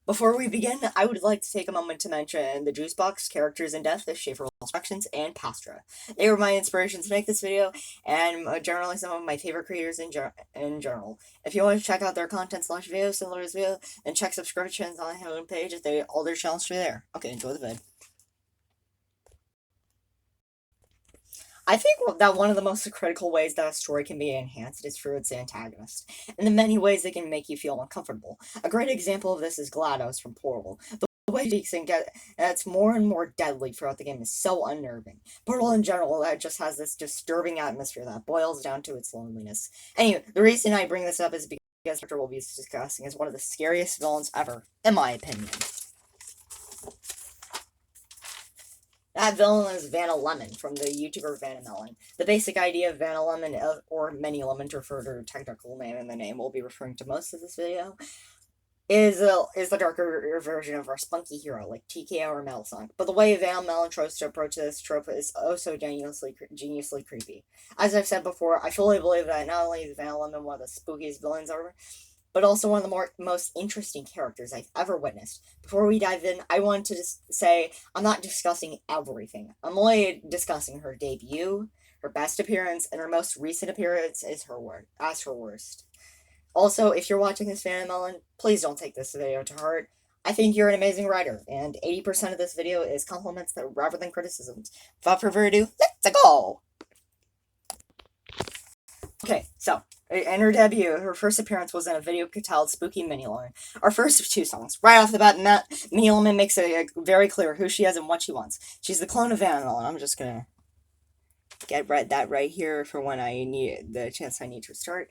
Before we begin, I would like to take a moment to mention the Juice Box characters in Death, Schaefer Instructions, and Pastra. They were my inspirations to make this video, and generally some of my favorite creators in general. If you want to check out their content slash videos similar to this video, then check subscriptions on the homepage. All their channels are there. Okay, enjoy the vid. I think that one of the most critical ways that a story can be enhanced is through its antagonist. In the many ways they can make you feel uncomfortable. A great example of this is GLaDOS from Portal. The way he speaks and gets more and more deadly throughout the game is so unnerving. Portal in general, that just has this disturbing atmosphere that boils down to its loneliness. Anyway, the reason I bring this up is because the character we'll be discussing is one of the scariest villains ever, in my opinion. That villain is Vannamelon from the YouTuber Vannamelon. The basic idea of Vannamelon, or Many-Lemon to refer to her technical name in the name we'll be referring to most of this video, is the darker version of our spunky hero, like TKO or Metal But the way Vannamelon tries to approach this trope is oh so geniusly creepy. As I've said before, I fully believe that not only is Vannamelon one of the spookiest villains ever, but also one of the most interesting characters I've ever witnessed. Before we dive in, I want to just say I'm not discussing everything. I'm only discussing her debut, her best appearance, and her most recent appearance as her worst. Also, if you're watching this Vannamelon, please don't take this video to heart. I think you're an amazing writer, and 80% of this video is compliments rather than criticisms. Without further ado, let's go! Okay, so in her debut, her first appearance was in a video titled Spooky Mini-Lemon. Our first of two songs. Right off the bat, Mini-Lemon makes it very clear who she is and what she wants. She's the clone of Vannamelon. I'm just gonna get that right here for when I need the chance I need to start.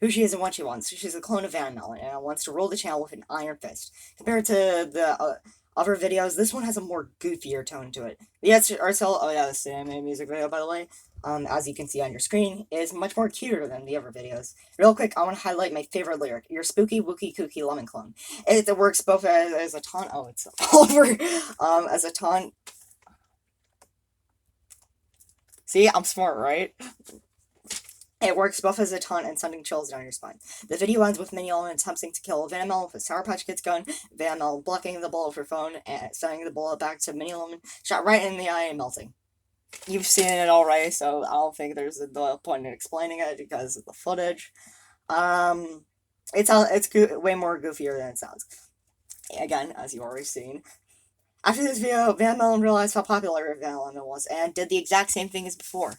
Who she is and what she wants. She's a clone of Vannamelon and wants to rule the channel with an iron fist. Compared to the other videos, this one has a more goofier tone to it. The oh yeah, this anime music video, by the way, as you can see on your screen, is much more cuter than the other videos. Real quick, I want to highlight my favorite lyric, your spooky, wookie, kooky lemon clone. It works both as a taunt, oh, it's all over, as a taunt. See, I'm smart, right? It works both as a taunt and sending chills down your spine. The video ends with Mini-Lemon attempting to kill Vannamelon with a Sour Patch Kids gun, Vannamelon blocking the bullet with her phone, and sending the bullet back to Mini-Lemon, shot right in the eye and melting. You've seen it already, so I don't think there's the point in explaining it because of the footage. It's way more goofier than it sounds. Again, as you've already seen. After this video, Vannamelon realized how popular Vannamelon was and did the exact same thing as before.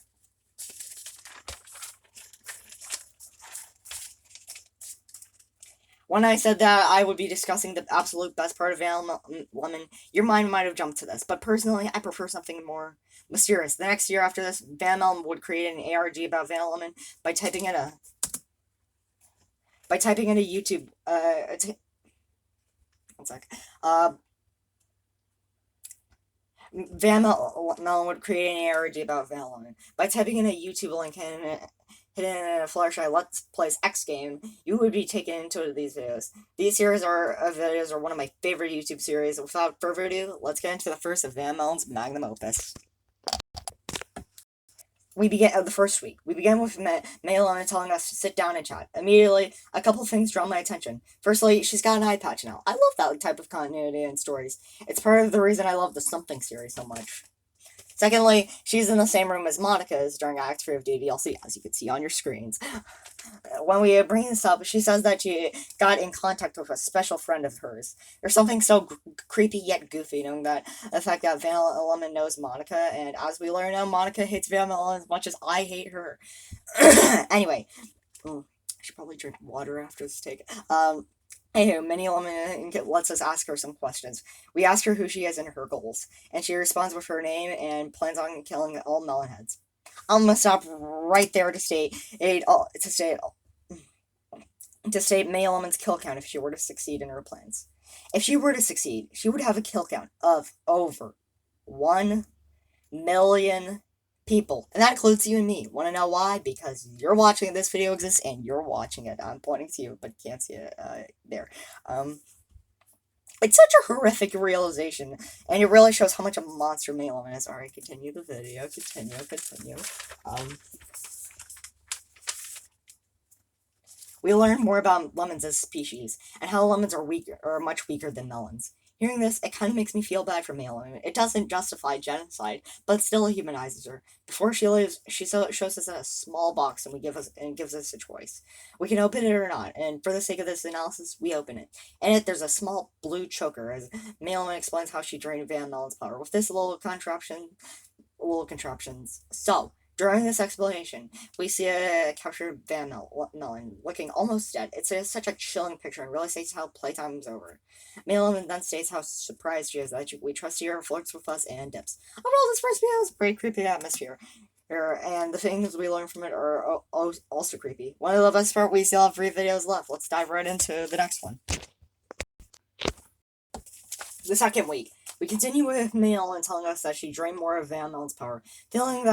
When I said that I would be discussing the absolute best part of Vannamelon, your mind might have jumped to this, but personally, I prefer something more mysterious. The next year after this, Vannamelon would create an ARG about Vannamelon by typing in a YouTube, one sec, Vannamelon would create an ARG about Vannamelon by typing in a YouTube link and hidden in a Fluttershy Let's Plays X game, you would be taken into these videos. These series videos are one of my favorite YouTube series. Without further ado, let's get into the first of Vannamelon's magnum opus. We begin the first week. We begin with Many-Lemon telling us to sit down and chat. Immediately, a couple things draw my attention. Firstly, she's got an eye patch now. I love that type of continuity in stories. It's part of the reason I love the Something series so much. Secondly, she's in the same room as Monica during Act 3 of DDLC, as you can see on your screens. When we bring this up, she says that she got in contact with a special friend of hers. There's something so creepy yet goofy, knowing that the fact that Vannamelon knows Monica, and as we learn now, Monica hates Vannamelon as much as I hate her. Anyway, I should probably drink water after this take. Anywho, Many-Lemon lets us ask her some questions. We ask her who she is and her goals, and she responds with her name and plans on killing all melonheads. I'm gonna stop right there to state Many-Lemon's kill count if she were to succeed in her plans. If she were to succeed, she would have a kill count of over 1 million people, and that includes you and me. Want to know why? Because you're watching this video exists and you're watching it. I'm pointing to you, but you can't see it there. It's such a horrific realization, and it really shows how much a monster Many-Lemon is. Alright, continue the video. Continue. We learn more about lemons as species, and how lemons are much weaker than melons. Hearing this, it kind of makes me feel bad for Vannamelon. It doesn't justify genocide, but still humanizes her. Before she leaves, shows us a small box and gives us a choice. We can open it or not, and for the sake of this analysis, we open it. In it, there's a small blue choker, as Vannamelon explains how she drained Vannamelon's power. With this little contraptions. So, during this explanation, we see a captured Vannamelon looking almost dead. Such a chilling picture and really states how playtime is over. Vannamelon then states how surprised she is that we trust her, flirts with us, and dips. Overall, this first video is a pretty creepy atmosphere. And the things we learn from it are also creepy. One of the best part, we still have 3 videos left. Let's dive right into the next one. The second week, we continue with Vannamelon telling us that she drained more of Vannamelon's power, telling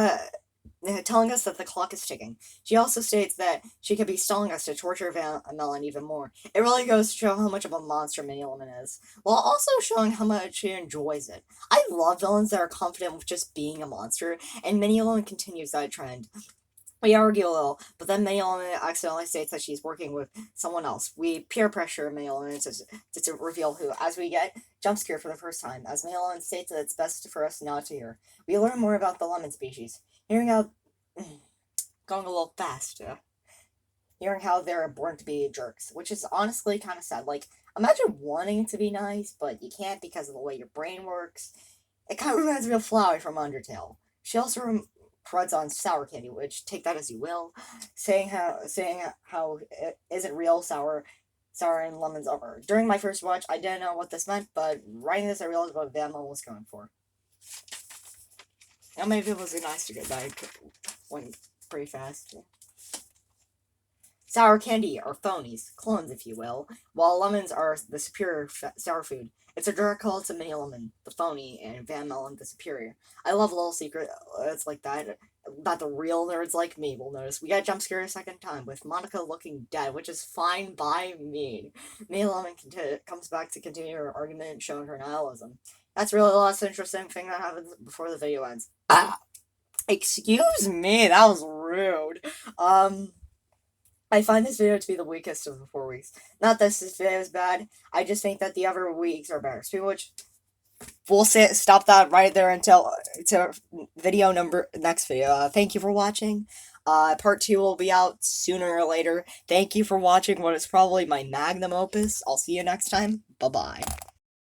us that the clock is ticking. She also states that she could be stalling us to torture Vannamelon even more. It really goes to show how much of a monster Vannamelon is, while also showing how much she enjoys it. I love villains that are confident with just being a monster, and Vannamelon continues that trend. We argue a little, but then Vannamelon accidentally states that she's working with someone else. We peer pressure Vannamelon to reveal who, as we get jump scare for the first time, as Vannamelon states that it's best for us not to hear. We learn more about the lemon species, hearing how going a little fast, hearing how they're born to be jerks, which is honestly kind of sad. Like, imagine wanting to be nice, but you can't because of the way your brain works. It kind of reminds me of Flowey from Undertale. She also crudds on sour candy, which take that as you will, saying how it isn't real sour and lemons over. During my first watch, I didn't know what this meant, but writing this, I realized what Vannamelon was going for. How many people was it nice to get that went pretty fast? Sour candy are phonies, clones if you will, while lemons are the superior sour food. It's a direct call to Vannamelon, the phony, and Vannamelon, the superior. I love little secrets like that the real nerds like me will notice. We got jump scared a second time with Monica looking dead, which is fine by me. Vannamelon comes back to continue her argument, showing her nihilism. That's really the last interesting thing that happens before the video ends. Excuse me, that was rude. I find this video to be the weakest of the 4 weeks. Not that this video is bad, I just think that the other weeks are better. Speaking of which, we'll stop that right there until video next video. Thank you for watching. Part 2 will be out sooner or later. Thank you for watching what is probably my magnum opus. I'll see you next time. Bye-bye.